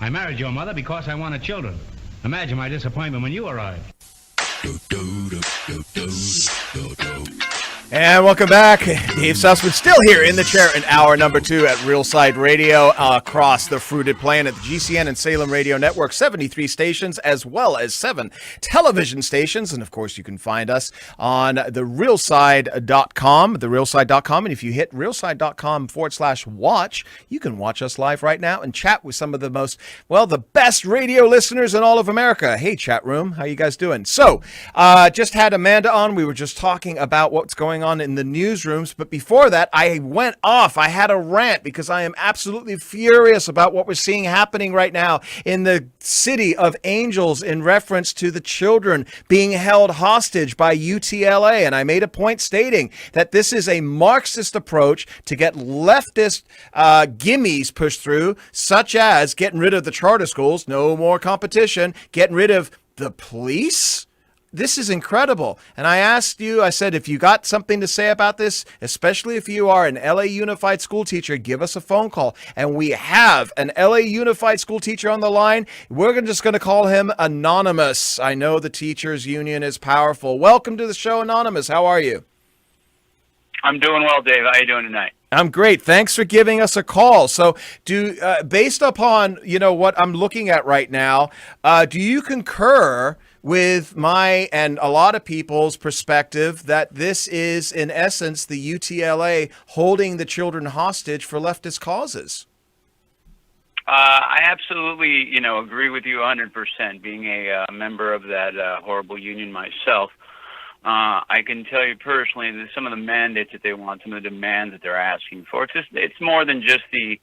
I married your mother because I wanted children. Imagine my disappointment when you arrived. And welcome back. Dave Sussman still here in the chair in hour number 2 at Real Side Radio across the fruited plain at the GCN and Salem Radio Network, 73 stations as well as 7 television stations. And of course, you can find us on the realside.com, therealside.com. And if you hit realside.com/watch, you can watch us live right now and chat with some of the the best radio listeners in all of America. Hey, chat room. How you guys doing? So, just had Amanda on. We were just talking about what's going on in the newsrooms, but before that I went off. I had a rant because I am absolutely furious about what we're seeing happening right now in the city of Angels in reference to the children being held hostage by UTLA, and I made a point stating that this is a Marxist approach to get leftist gimmies pushed through, such as getting rid of the charter schools, no more competition, getting rid of the police. This is incredible. And I asked you, I said, if you got something to say about this, especially if you are an LA Unified school teacher, give us a phone call. And we have an LA Unified school teacher on the line. We're just going to call him Anonymous. I know the teachers union is powerful. Welcome to the show, Anonymous. How are you? I'm doing well, Dave. How are you doing tonight? I'm great. Thanks for giving us a call. So, based upon what I'm looking at right now, do you concur with my and a lot of people's perspective that this is, in essence, the UTLA holding the children hostage for leftist causes? I absolutely, agree with you 100%. Being a member of that horrible union myself, I can tell you personally that some of the mandates that they want, some of the demands that they're asking for, it's more than just the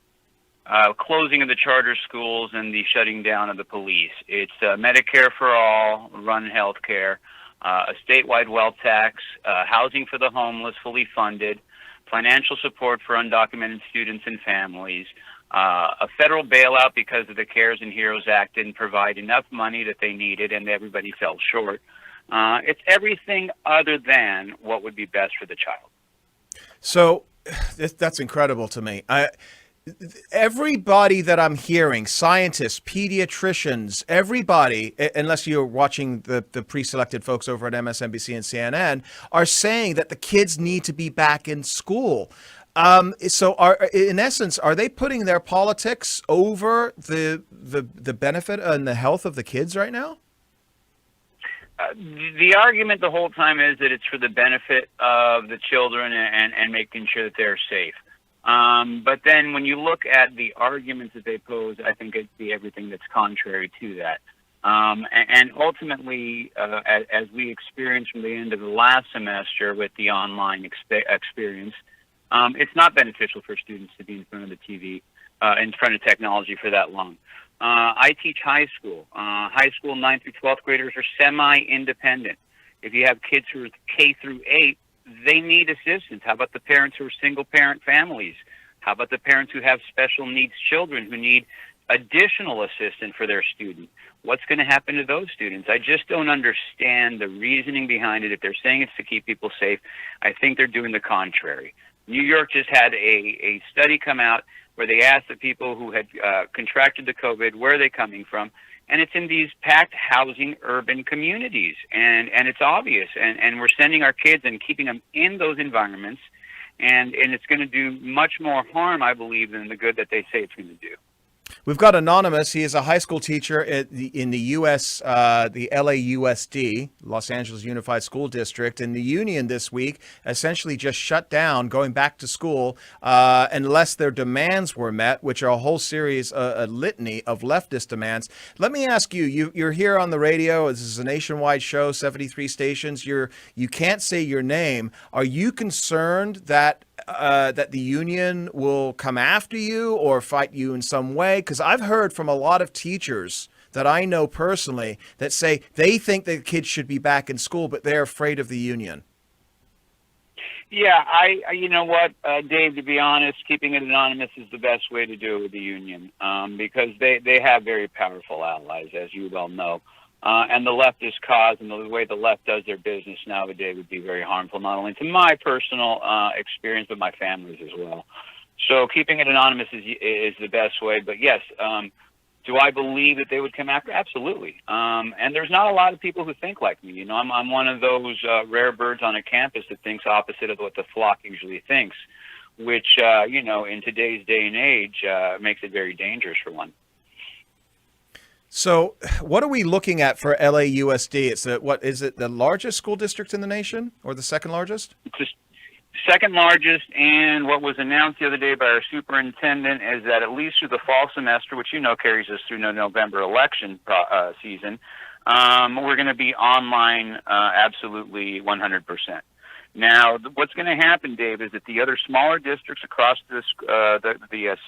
closing of the charter schools and the shutting down of the police. It's Medicare for all, run health care, a statewide wealth tax, housing for the homeless fully funded, financial support for undocumented students and families, a federal bailout because of the CARES and HEROES Act didn't provide enough money that they needed and everybody fell short. It's everything other than what would be best for the child. So that's incredible to me. Everybody that I'm hearing, scientists, pediatricians, everybody, unless you're watching the pre-selected folks over at MSNBC and CNN, are saying that the kids need to be back in school. So in essence, are they putting their politics over the benefit and the health of the kids right now? The argument the whole time is that it's for the benefit of the children and making sure that they're safe. But then when you look at the arguments that they pose, I think it'd be everything that's contrary to that. And ultimately, as we experienced from the end of the last semester with the online experience, it's not beneficial for students to be in front of the TV, in front of technology for that long. I teach high school. High school 9th through 12th graders are semi-independent. If you have kids who are K through 8, they need assistance. How about the parents who are single-parent families? How about the parents who have special needs children who need additional assistance for their student? What's going to happen to those students? I just don't understand the reasoning behind it. If they're saying it's to keep people safe, I think they're doing the contrary. New York just had a study come out where they asked the people who had contracted the COVID, where are they coming from? And it's in these packed housing urban communities. And it's obvious. And we're sending our kids and keeping them in those environments. And it's going to do much more harm, I believe, than the good that they say it's going to do. We've got Anonymous. He is a high school teacher in the U.S., the LAUSD, Los Angeles Unified School District. And the union this week essentially just shut down going back to school unless their demands were met, which are a whole series, a litany of leftist demands. Let me ask you, you're here on the radio. This is a nationwide show, 73 stations. You can't say your name. Are you concerned that the union will come after you or fight you in some way? Because I've heard from a lot of teachers that I know personally that say they think that kids should be back in school, but they're afraid of the union. Yeah, you know what, Dave, to be honest, keeping it anonymous is the best way to do it with the union, because they have very powerful allies, as you well know. And the leftist cause and the way the left does their business nowadays would be very harmful, not only to my personal experience, but my family's as well. So keeping it anonymous is the best way. But yes, Do I believe that they would come after? Absolutely. And there's not a lot of people who think like me. I'm one of those rare birds on a campus that thinks opposite of what the flock usually thinks, which, in today's day and age, makes it very dangerous for one. So what are we looking at for LAUSD? What is it, the largest school district in the nation or the second largest? It's the second largest, and what was announced the other day by our superintendent is that at least through the fall semester, which carries us through the November election season, we're going to be online absolutely 100%. Now, what's going to happen, Dave, is that the other smaller districts across the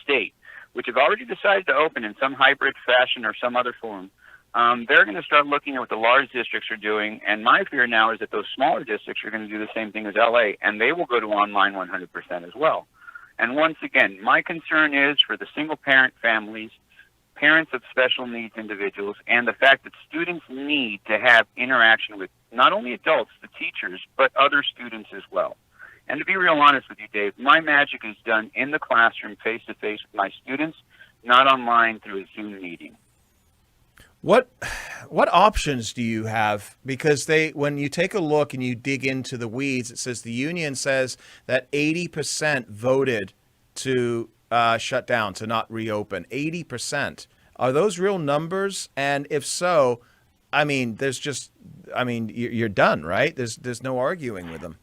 state, which have already decided to open in some hybrid fashion or some other form, they're going to start looking at what the large districts are doing. And my fear now is that those smaller districts are going to do the same thing as LA, and they will go to online 100% as well. And once again, my concern is for the single-parent families, parents of special needs individuals, and the fact that students need to have interaction with not only adults, the teachers, but other students as well. And to be real honest with you, Dave, my magic is done in the classroom, face-to-face with my students, not online through a Zoom meeting. What options do you have? Because when you take a look and you dig into the weeds, it says the union says that 80% voted to shut down, to not reopen. 80%. Are those real numbers? And if so, you're done, right? There's no arguing with them.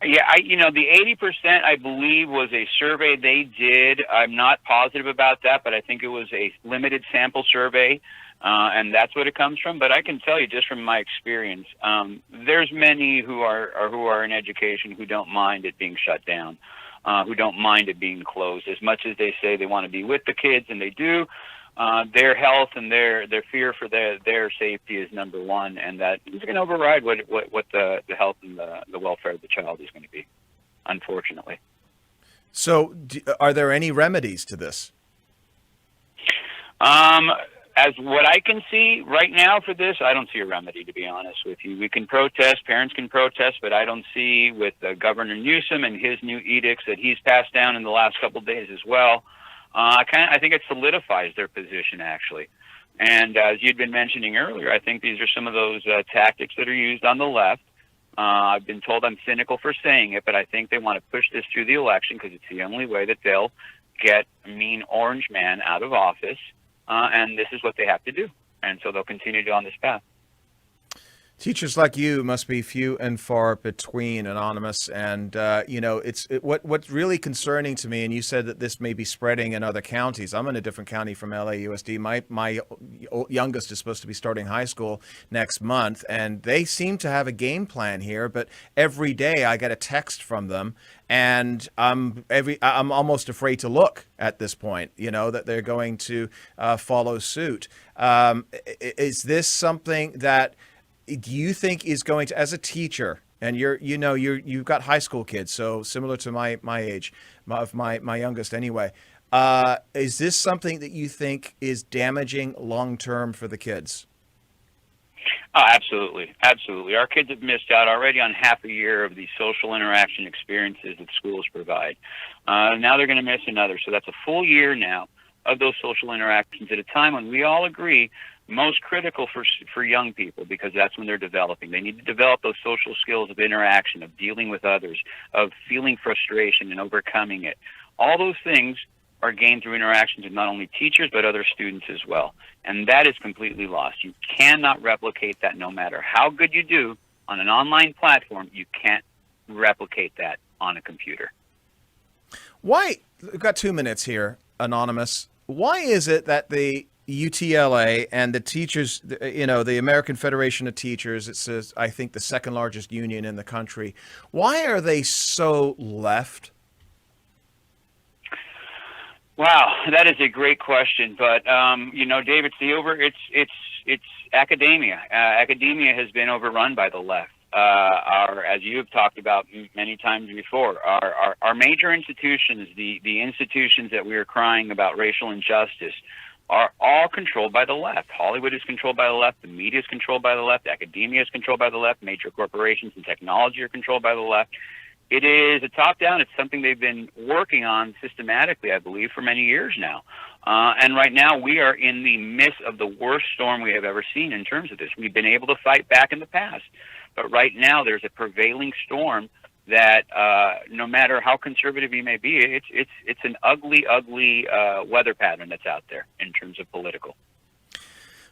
Yeah, the 80%, I believe, was a survey they did. I'm not positive about that, but I think it was a limited sample survey, and that's what it comes from. But I can tell you, just from my experience, there's many who are in education who don't mind it being shut down, who don't mind it being closed. As much as they say they want to be with the kids, and they do, their health and their fear for their safety is number one, and that is going to override what the health and the welfare of the child is going to be, unfortunately. So are there any remedies to this? As what I can see right now for this, I don't see a remedy, to be honest with you. We can protest, parents can protest, but I don't see with Governor Newsom and his new edicts that he's passed down in the last couple of days as well. I think it solidifies their position, actually. And as you'd been mentioning earlier, I think these are some of those tactics that are used on the left. I've been told I'm cynical for saying it, but I think they want to push this through the election because it's the only way that they'll get a mean orange man out of office, and this is what they have to do. And so they'll continue on this path. Teachers like you must be few and far between, Anonymous. And, what's really concerning to me, and you said that this may be spreading in other counties. I'm in a different county from LAUSD. My youngest is supposed to be starting high school next month, and they seem to have a game plan here. But every day I get a text from them, and I'm almost afraid to look at this point, that they're going to follow suit. Is this something that do you think is going to, as a teacher, and you've got high school kids, so similar to my age, my youngest anyway, is this something that you think is damaging long term for the kids? Oh, absolutely. Absolutely. Our kids have missed out already on half a year of the social interaction experiences that schools provide. Now they're going to miss another. So that's a full year now of those social interactions at a time when we all agree most critical for young people, because that's when they're developing. They need to develop those social skills of interaction, of dealing with others, of feeling frustration and overcoming it. All those things are gained through interactions with not only teachers but other students as well. And that is completely lost. You cannot replicate that no matter how good you do on an online platform. You can't replicate that on a computer. Why? We've got 2 minutes here, Anonymous. Why is it that the UTLA and the teachers, the American Federation of Teachers, it says, I think, the second largest union in the country, why are they so left? Wow, that is a great question. But, Dave, it's academia. Academia has been overrun by the left. As you have talked about many times before, our major institutions, the institutions that we are crying about racial injustice, are all controlled by the left. Hollywood is controlled by the left. The media is controlled by the left. Academia is controlled by the left. Major corporations and technology are controlled by the left. It is a top-down. It's something they've been working on systematically, I believe, for many years now. And right now, we are in the midst of the worst storm we have ever seen in terms of this. We've been able to fight back in the past, but right now there's a prevailing storm that no matter how conservative you may be, it's an ugly, ugly weather pattern that's out there in terms of political.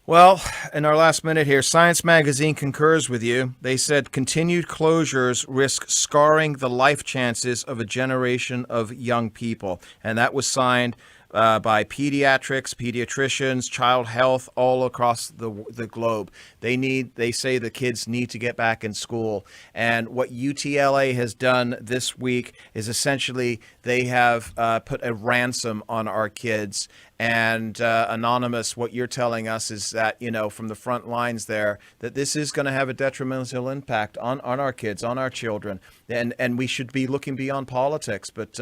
Well, in our last minute here, Science Magazine concurs with you. They said continued closures risk scarring the life chances of a generation of young people. And that was signed by pediatricians, child health all across the globe. They say the kids need to get back in school. And what UTLA has done this week is essentially they have put a ransom on our kids. And Anonymous, what you're telling us is that, from the front lines there, that this is going to have a detrimental impact on our kids, on our children. And we should be looking beyond politics. But,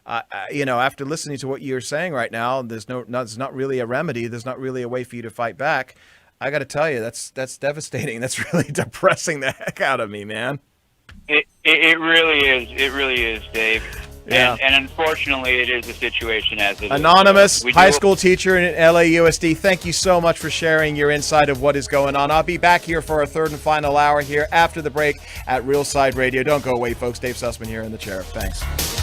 after listening to what you're saying right now, there's not really a remedy. There's not really a way for you to fight back. I got to tell you, that's devastating. That's really depressing the heck out of me, man. It really is. It really is, Dave. Yeah. And unfortunately, it is a situation as it Anonymous, is. high school teacher in LAUSD, thank you so much for sharing your insight of what is going on. I'll be back here for our third and final hour here after the break at Real Side Radio. Don't go away, folks. Dave Sussman here in the chair. Thanks.